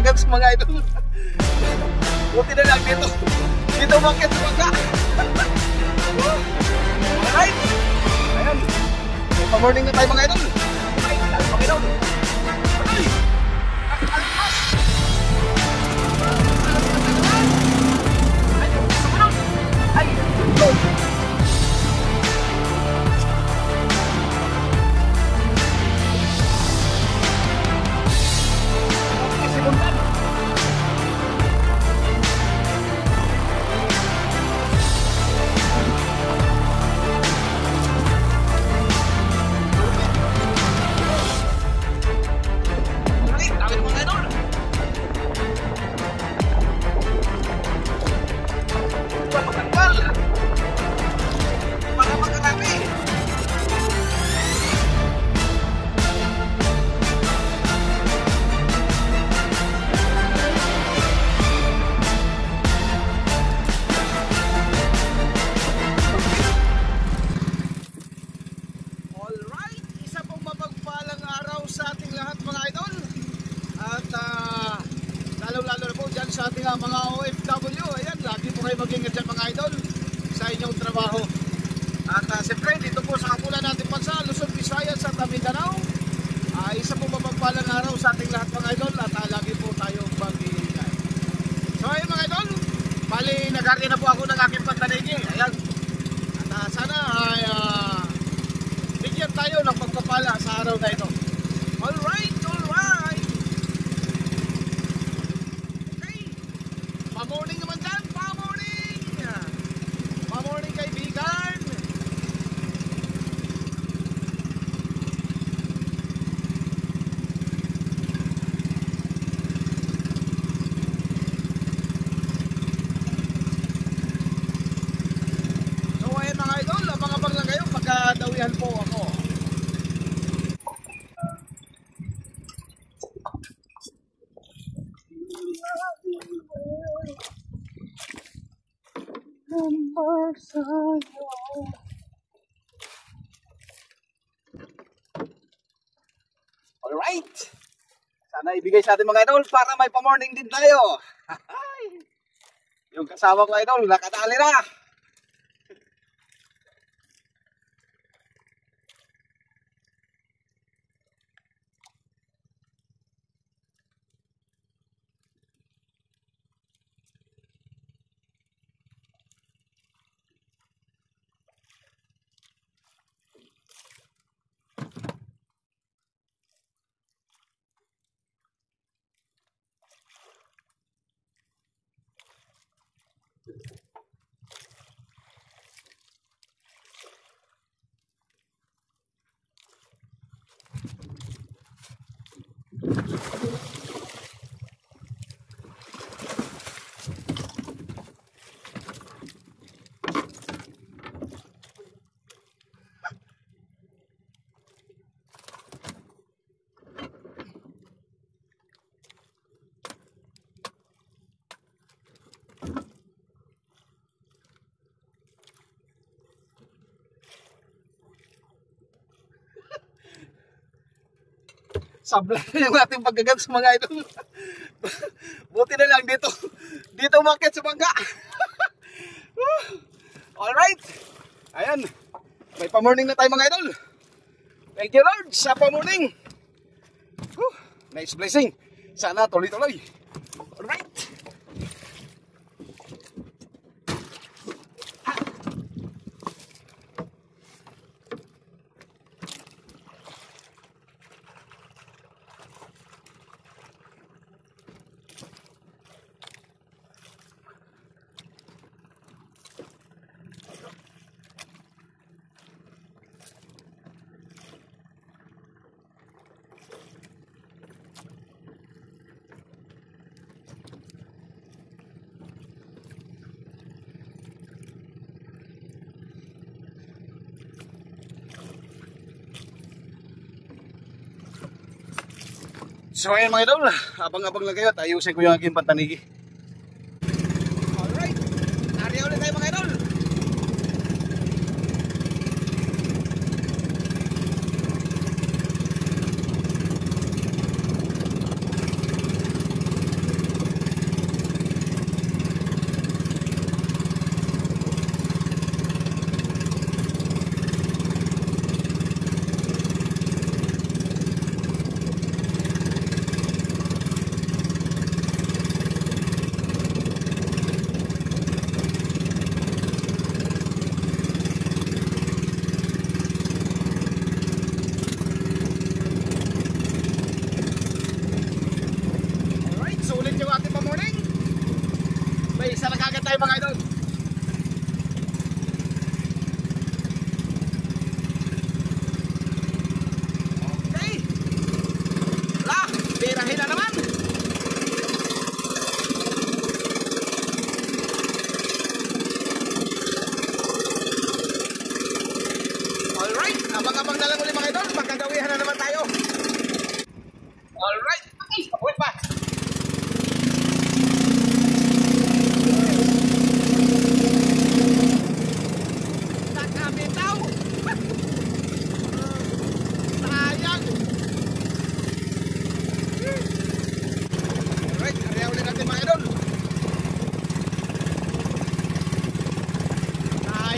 pagkagans mga idol. Buti na lang dito. Dito umakyat sa bangka. Alright. Ayan. Pa-morning na tayo mga idol. Alright, mga idol. Alright. Alpas. Ay, go. Sa ating mga OFW, ayan, lagi po kayo mag-ingat dyan mga idol sa inyong trabaho. At siyempre dito po sa kapulan natin bansa, Luzon, Visayas at Mindanao, isa po mapagpalang araw sa ating lahat mga idol at lagi po tayong mag-iingay. So ayun mga idol, bali nag-arty na po ako ng aking pantanigi, ayan. At sana ay bigyan tayo ng pagpapala sa araw na ito. Alright, alright. Pa-morning naman dyan, pa-morning! Pa-morning kaibigan! So ayan mga idol, abang-abang lang kayo pagkadawihan po ako. Alright, sana ibigay sa atin mga idol para may pa-morning din tayo. Yung kasama ko idol, nakatali na. Sabla na yung ating pagkagans mga idol. Buti na lang dito. Dito umakyat sa bangka. Alright. Ayan. May pa-morning na tayo mga idol. Thank you Lord sa pa-morning. Nice blessing. Sana tuloy-tuloy. Alright. So ayan mga idol, abang-abang lang kayo at ayusin ko yung aking pantanigi. Alright, nariya ulit tayo mga idol.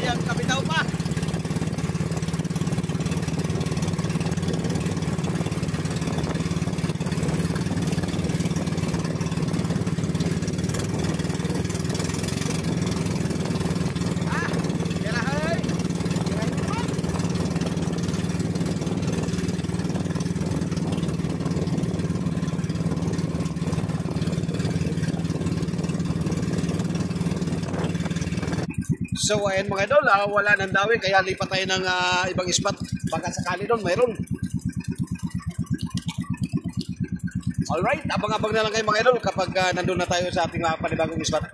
ang kabitaw pa. So ayan mga idol, wala nang dawin kaya lipat tayo ng ibang spot. Baka sakali doon mayroon. Alright, abang-abang na lang kayo mga idol kapag nandun na tayo sa ating panibagong spot.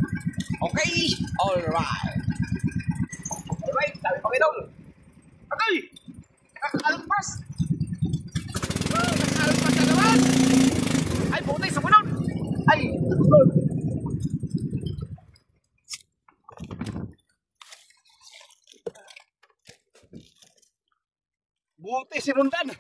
Okay, alright. Alright, sabi mga idol. Okay, nakakalpas. Nakakalpas na naman. Ay, buti sa punod. Ay, buti sinundan.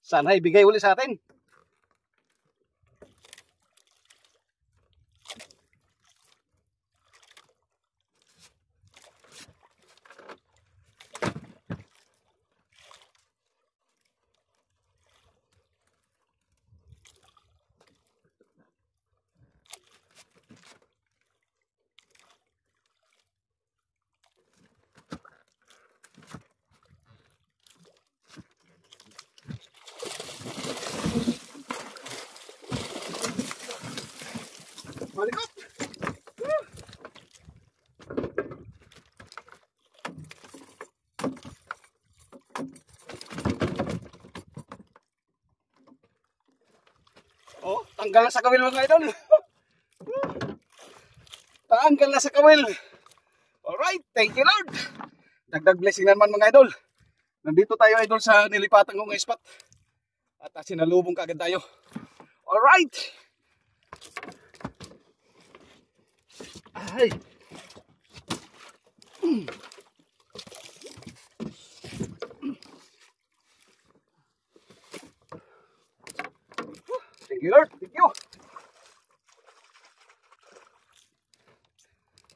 Sana ibigay uli sa atin. Malikot! Oh, tanggal na sa kawil mga idol. Tanggal na sa kawil. Alright, thank you Lord. Dagdag blessing naman mga idol. Nandito tayo idol sa nilipatan kong spot. At sinalubong kaagad tayo. Alright. Ay. Thank you Lord, thank you.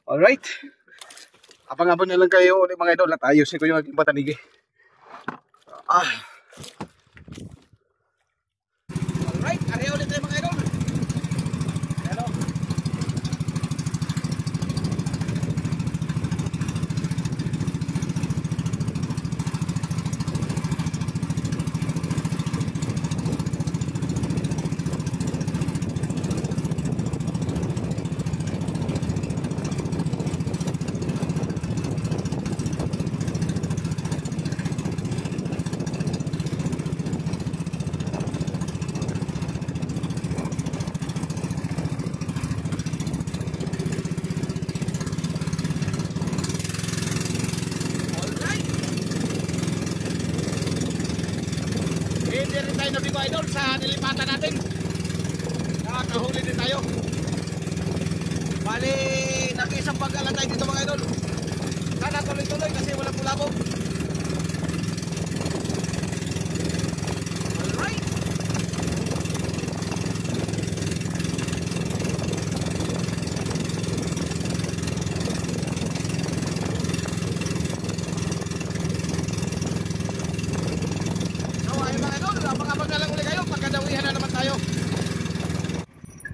Alright. Abang-abang na lang kayo ulit mga idol at ayusin ko yung aking patanigi. Alright, ariya ulit tayo mga idol. Hello. Hindi rin tayo nabigo idol sa nilipatan natin. Nakakahuli din tayo. Bali, nag-isang pagkalan tayo dito mga idol. Sana tuloy-tuloy kasi walang kulabog. Alright. So ayun mga idol, abang-abang na lang ulit kayo. Pagkadawihan na naman tayo.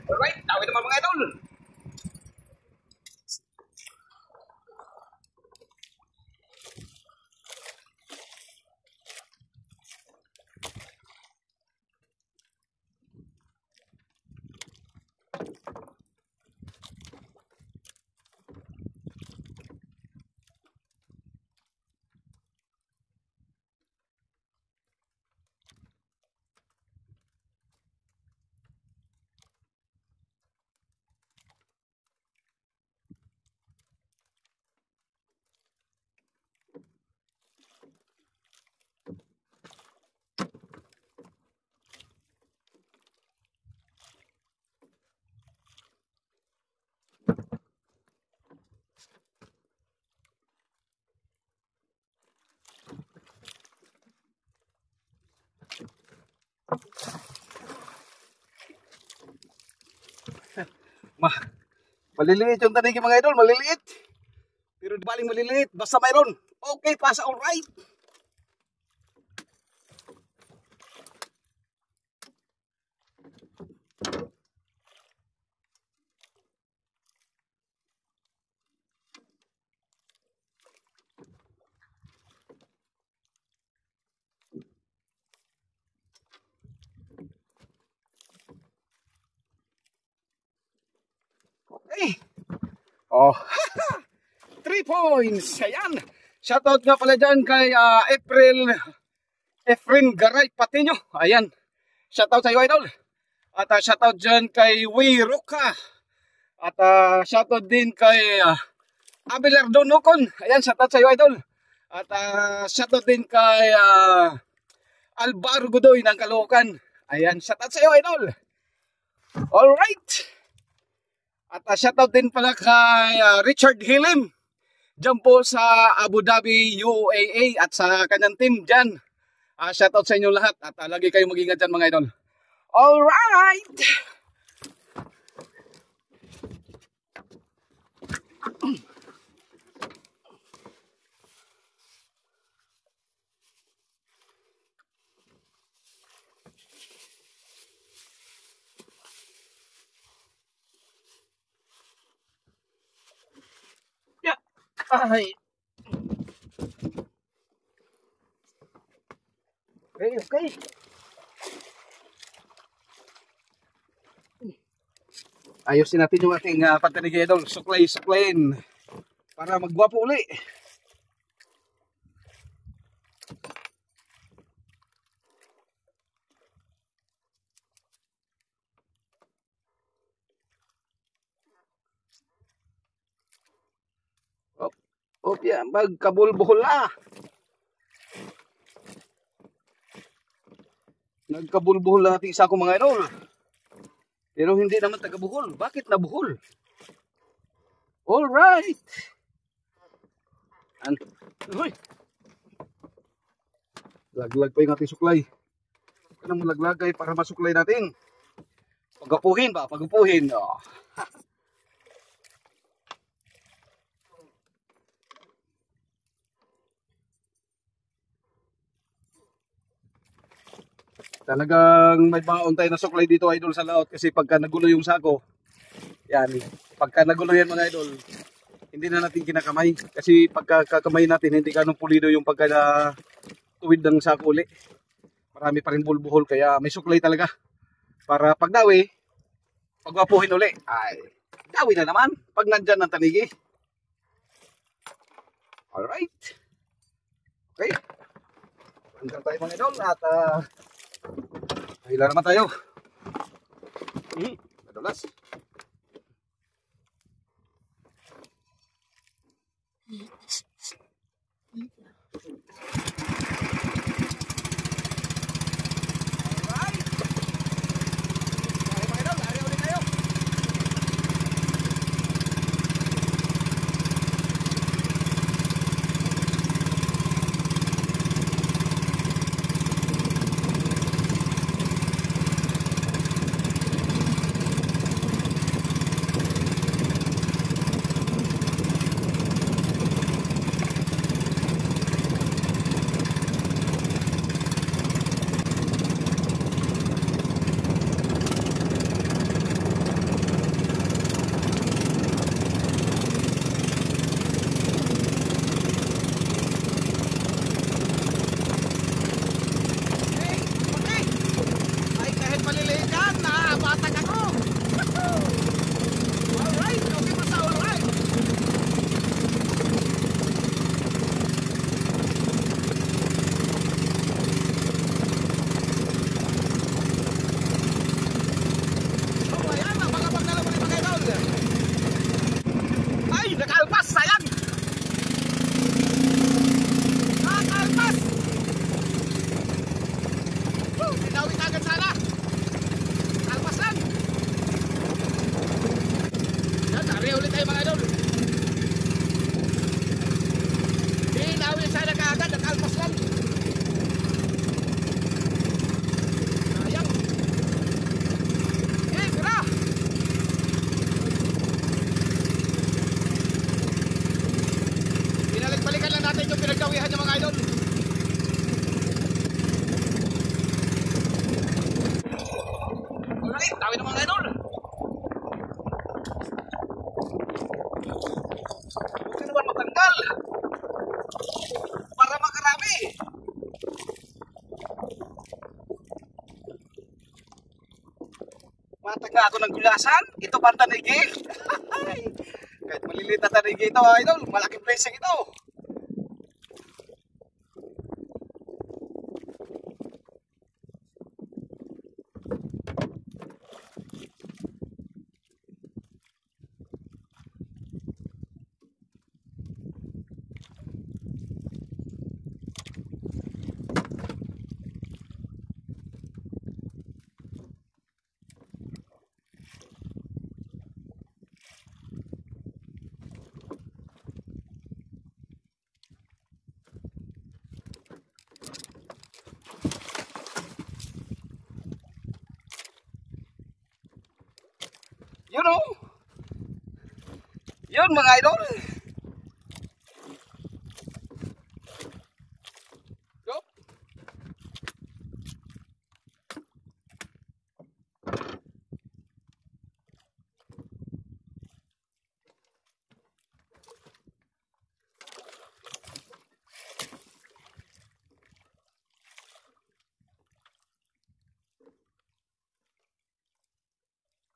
Alright, tawid naman mga idol. Ma maliliit yung tanigi mga idol, maliliit. Pero di baling maliliit, basta mayroon. Okay, pasa, alright. Okay. Oh, 3 points. Ayan. Shoutout nga pala dyan kay Efren Garay Patiño. Ayan. Shoutout sa iyo, idol. At shoutout dyan kay Wiruka. At shoutout din kay Abelardo Nukon. Ayan, shoutout sa iyo, idol. At shoutout din kay Alvaro Godoy ng Caloocan. Ayan, shoutout sa iyo, idol. Alright. At shoutout din pala kay Richard Hilim dyan po sa Abu Dhabi, UAE at sa kanyang team dyan. Shoutout sa inyo lahat at lagi kayong mag-ingat dyan mga idol. Alright! Ay. Okay. Ayusin natin yung ating pantanig idol. Suklay-suklayin para magwapo uli. Yan, magkabulbuhol na. Nagkabulbuhol na ating isa ko mga idol. Pero hindi naman tagabuhol. Bakit nabuhol? Alright. Uy. Laglag pa yung ating suklay. Huwag ka nang malaglagay para masuklay natin. Pagapuhin ba? Pagapuhin. Oh. Talagang may baon tayo na suklay dito idol sa laot kasi pagka nagulo yung sako, yan, pagka nagulo yan mga idol, hindi na natin kinakamay kasi pagka kakamay natin hindi ganun pulido yung pagka tuwid ng sako uli. Marami pa rin bulbuhol kaya may suklay talaga para pag dawi, pagwapuhin uli, ay dawi na naman pag nandyan ng tanigi. Alright. Okay. Hanggang tayo mga idol at hila naman tayo. Madulas. mga idol. Buti naman matanggal. Para makarami. Matangga ako ng gulasan. Ito pa ang tanigi. Kahit maliliit na tanigi ito mga idol. Malaking blessing ito. You know, yun mga idol. Go.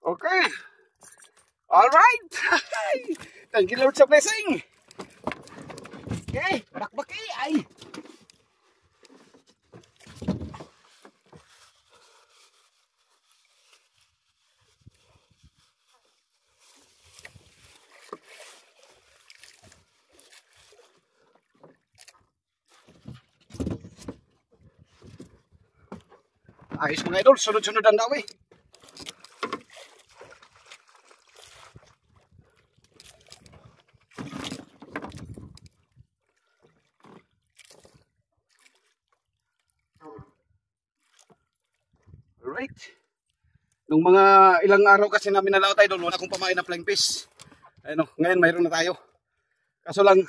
Okay. All right. Thank you Lord sa blessing. Okay, bakbaki ay. Ayos mga idol, sunod-sunod ang daw eh. Alright. Nung mga ilang araw kasi namin nalaot tayo doon, wala akong pamain na flying fish. Ayun, ngayon mayroon na tayo. Kaso lang,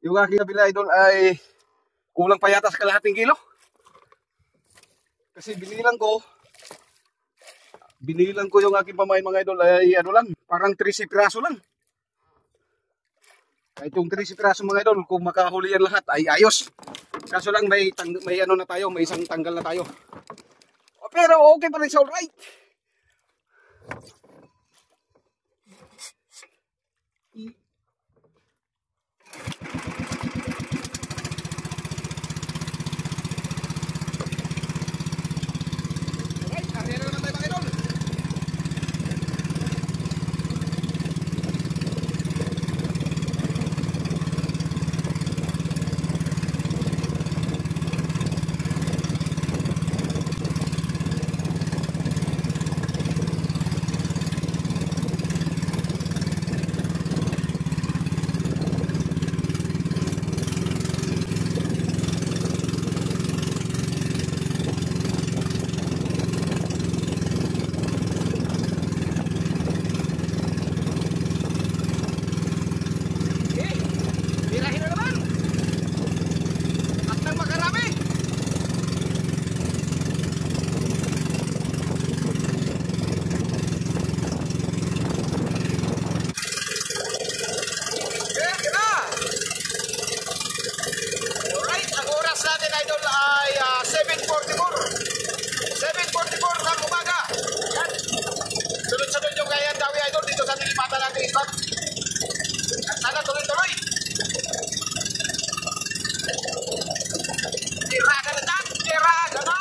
yung aking kabila idol ay kulang pa yata sa kalahating kilo. Kasi binilang ko yung aking pamain mga idol ay ano lang, parang 13 piraso lang. Kahit yung 13 piraso mga idol, kung makahuli yan lahat ay ayos. Kaso lang may ano na tayo, may isang tanggal na tayo. Pero okay pa rin sa alright. Alright, ariyan na naman tayo mga idol. Sana tuloy-tuloy. Tira ka na dyan! Tira ka na!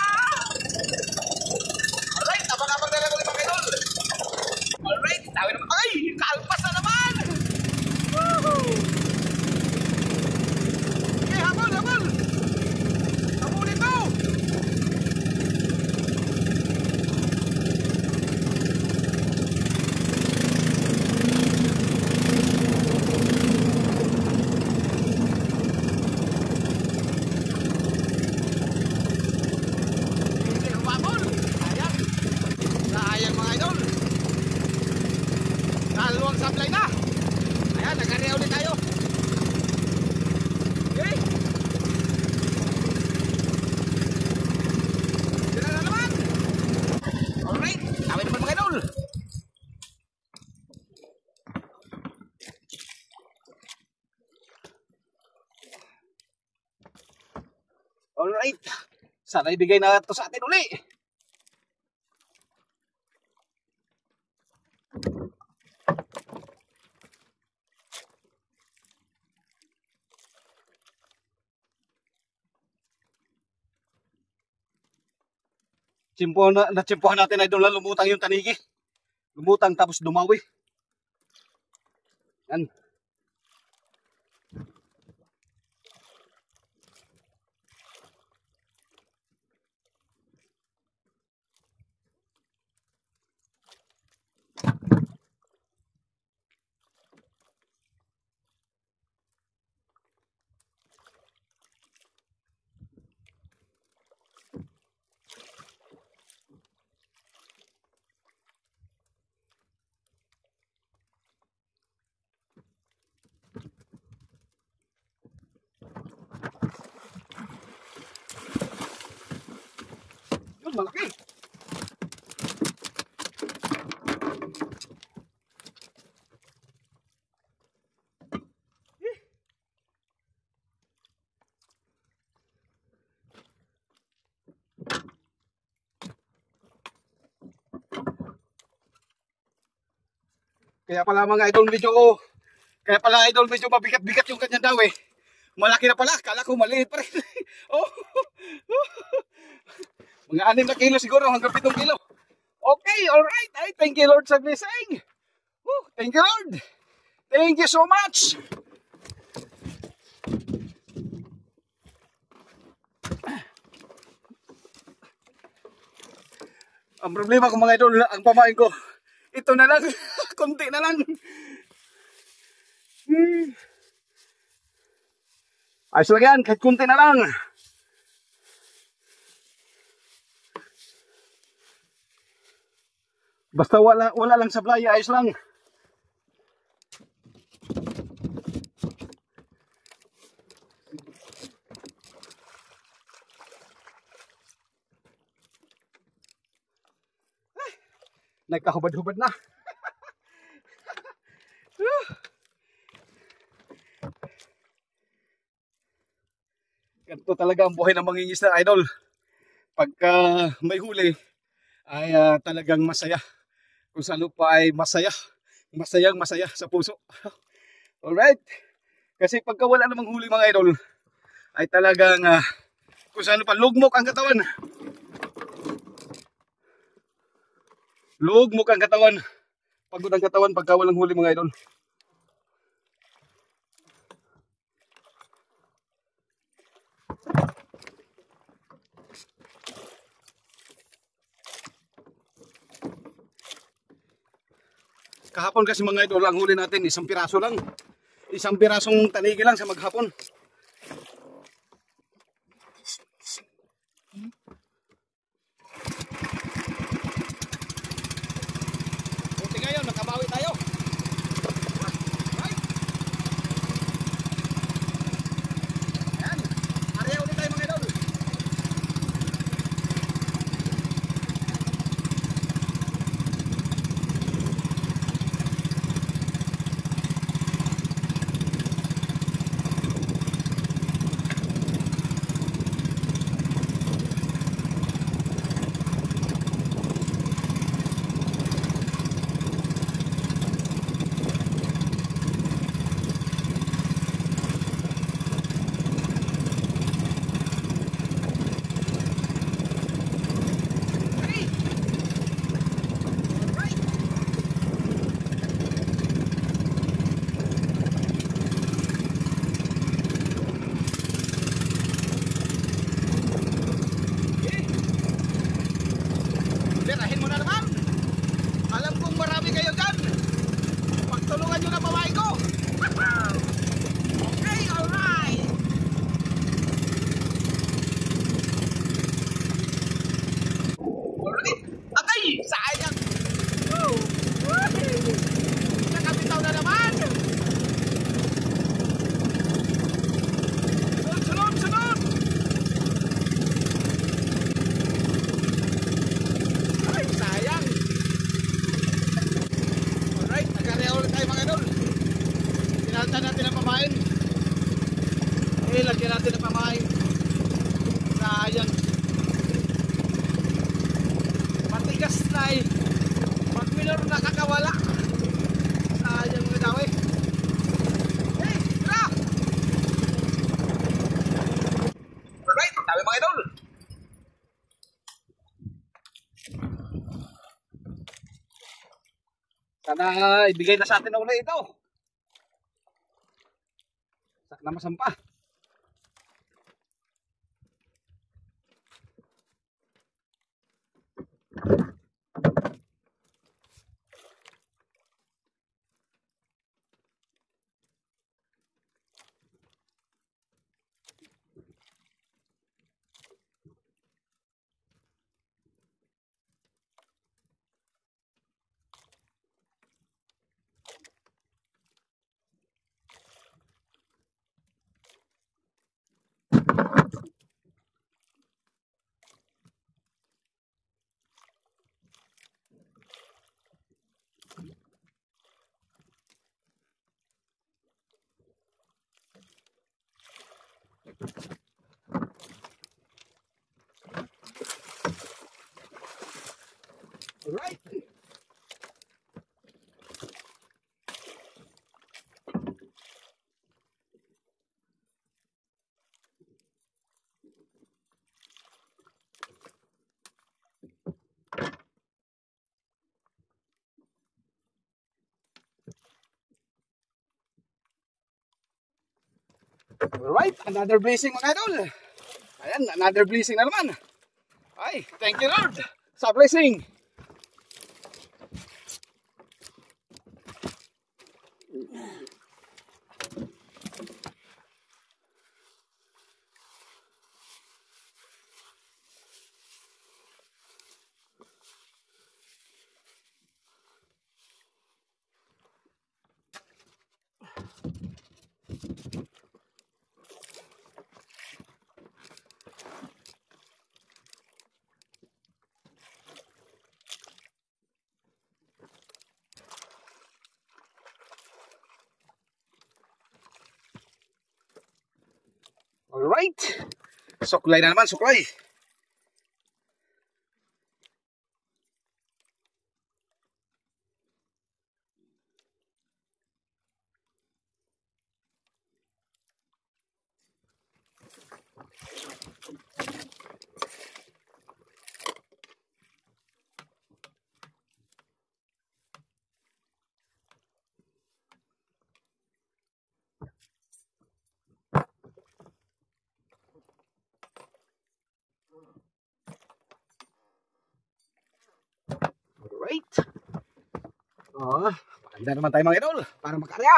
Alright, abang-abang na lang ulit mga idol. Alright, tawin naman. Ay! Kalpas na naman! Woohoo! Okay, habol, habol! Habulin mo! Sablay na. Ayan, nagkariya ulit tayo. Okay. Sila na naman. Alright, tawin naman Alright. Sana ibigay na ito sa atin uli. Natsimpuhan natin ay doon lang lumutang yung tanigi. Lumutang tapos dumawi. Yan. Yun, malaki. Kaya pala mga idol medyo mabigat-bigat yung kanyang daw eh. Malaki na pala, kala ko maliit pa rin. Oh. Mga 6 na kilo siguro hanggang 7 kilo. Okay, alright. Ay, thank you Lord sa blessing. Thank you Lord. Thank you so much. Ang problema ko mga idol, ang pamain ko, ito na lang, konti na lang. Ayos lang yan, kahit konti na lang. Basta wala lang sablay, ayos lang. Nagkahubad-hubad na. Ganito talaga ang buhay ng mangingisda, idol. Pagka may huli, ay talagang masaya. Kung sa lupa ay masaya. Masaya sa puso. Alright. Kasi pagka wala namang huli mga idol, ay talagang kung sa lupa, lugmok ang katawan. Lugmok ang katawan. Pagod ang katawan pagka walang huli mga idol. Kahapon kasi mga idol, ang huli natin isang piraso lang. Isang pirasong tanigi lang sa maghapon. Buti ngayon, nakabawi tayo. Right. Ayan, area ulit tayo mga idol. Birahin mo na naman. Alam kong marami kayo dyan. Pagtulungan nyo na pamain ko. Okay, alright. Alright. Atay, sayang. Nakabitaw na naman. Sunod. Sayang. Alright, nag-area ulit tayo mga idol. Sinalta natin ang pamain. Lagyan natin ang pamain. Sayang. Matigas na eh. Pag minor nakakawala. Sayang mga daw eh. Hey, tara! Alright, tayo mga idol. Sana ibigay na sa atin na ulit ito. Sak na masampa. Alright. Alright, another blessing mga idol. Ayan, another blessing na naman. Ay, thank you Lord sa blessing. Alright. Suklay na naman, suklay. Alright. Oh, maganda naman tayo mga idol para makarya.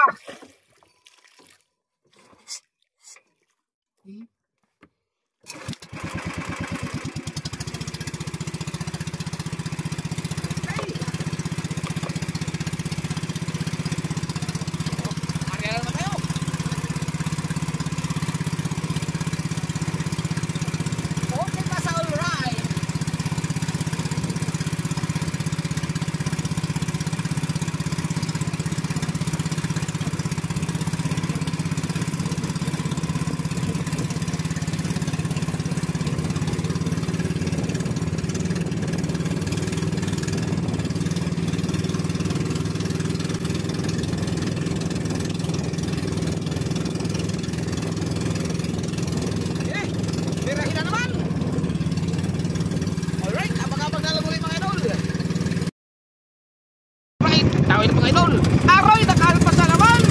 Tawid mga idol. Aroy, nakalpas na naman.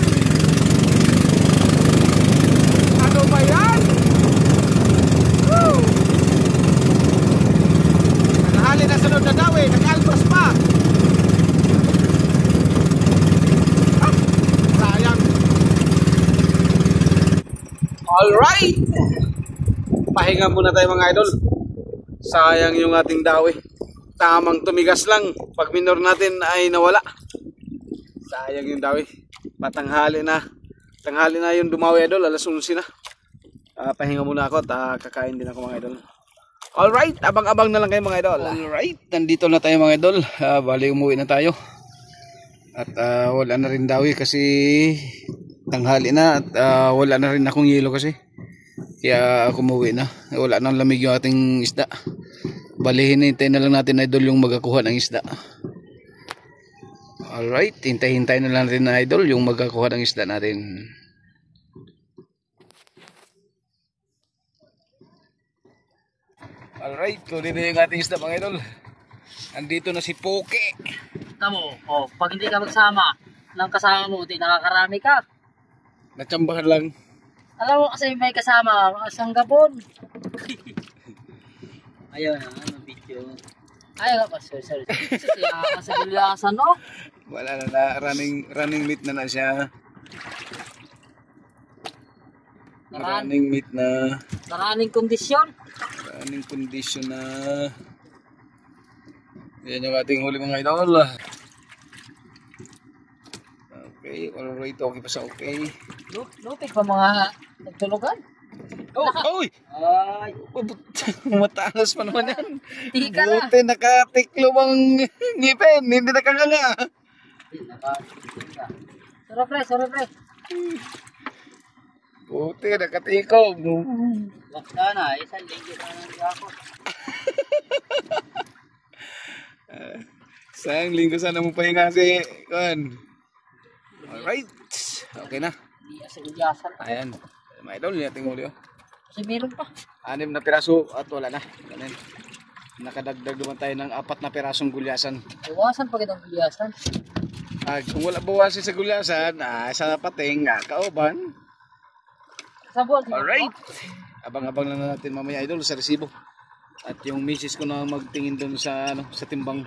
Ano ba yan? Woo! Nakahali na sunod na daw eh. Nakalpas pa. Ah, sayang. Alright. Pahinga muna tayo mga idol. Sayang yung ating dawi. Tamang tumigas lang. Pag minor natin ay nawala. Sayang yung dawi. Patanghali na. Tanghali na yung dumawi idol. Alas 11 na. Pahinga muna ako at kakain din ako mga idol. Alright. Abang-abang na lang kayo mga idol. Alright. Nandito na tayo mga idol. Bali umuwi na tayo. At wala na rin dawi kasi tanghali na. At wala na rin akong yelo kasi. Kaya ako umuwi na. Wala nang lamig yung ating isda. Bali, hinintay na lang natin idol yung magkakuha ng isda. Alright, hintay-hintay na lang natin na idol yung magkakuha ng isda natin. Alright, kunin na yung ating isda mga idol. Andito na si Poke. Tamo, pag hindi ka magsama ng kasama mo, di nakakarami ka. Natsambahan lang. Alam mo kasi may kasama, asang gabon. Ayun ano video. Ayun ka, sorry. Siya sa gulyasan, no? Wala na, running meat na siya. Running meat na. Maraming kondisyon. Running condition na. Yan yung ating huli mga idol. Okay, alright, okay pa sa okay. Lupig pa mga nagtulugan. Oh, oy! Ay, Matalas pa naman yan. hindi ka na. Buti nakatiklo ang ngipin, hindi nakanganga. Sorry pre. Buti nakatikom. Basta na, isang linggo na lang ako. Sayang linggo sana mo pahinga si Kon. Alright. Okay na. Hindi sa gulyasan. Ayan. Mga idol, yung ating huli. Kasi meron pa. 6 na piraso at wala na. Ganun. Nakadagdag naman tayo ng 4 na pirasong gulyasan. Iwasan pa kitang gulyasan. Kung wala bawasin sa gulyasan, sa pating, kauban. Sa buwan. Alright. Abang-abang lang natin mamaya idol sa resibo. At yung misis ko na magtingin doon sa sa timbang.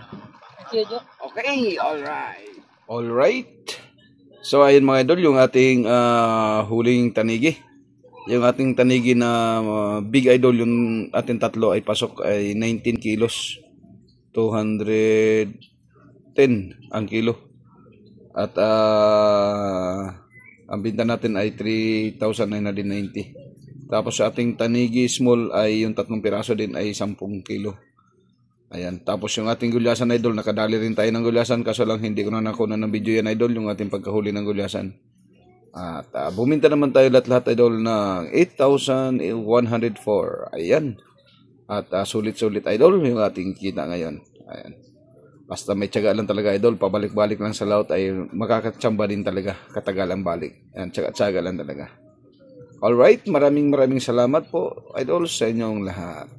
Thank you, Jo. Okay, alright. Alright. So ayun mga idol, yung ating huling tanigi. Yung ating tanigi na big idol, yung ating tatlo ay pasok ay 19 kilos. 210 ang kilo. At ang binta natin ay 3,990. Tapos sa ating tanigi small ay yung 3 piraso din ay 10 kilo. Ayan. Tapos yung ating gulyasan idol, nakadali rin tayo ng gulyasan kaso lang hindi ko na nakuha ng video yan idol, yung ating pagkahuli ng gulyasan. At buminta naman tayo lahat idol na 8,104. Ayan. At sulit-sulit idol yung ating kita ngayon. Ayan. Basta may tiyaga lang talaga idol, pabalik-balik lang sa laut ay makakatsamba din talaga, katagal ang balik. Ayan, tiyaga lang talaga. Alright, maraming salamat po idol sa inyong lahat.